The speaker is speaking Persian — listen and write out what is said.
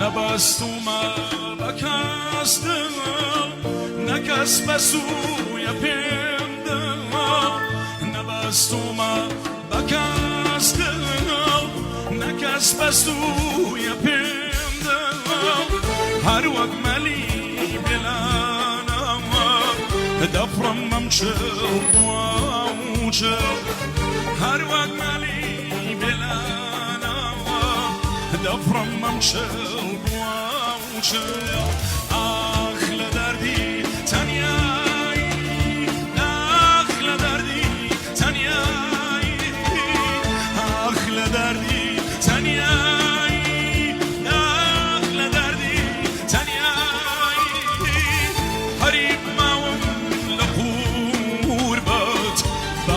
نبستومە بەکەستم نەکەس بەسوویە پێمدا نەبستومە بەکەستم نەکەس بەسوویە پێمدا هەر وەک مەلی بێلانەوە دەفڕم مەمچڵ وچڵ هەر وەک مەلی بێلانەوە دەفڕم مەمچڵ وچڵ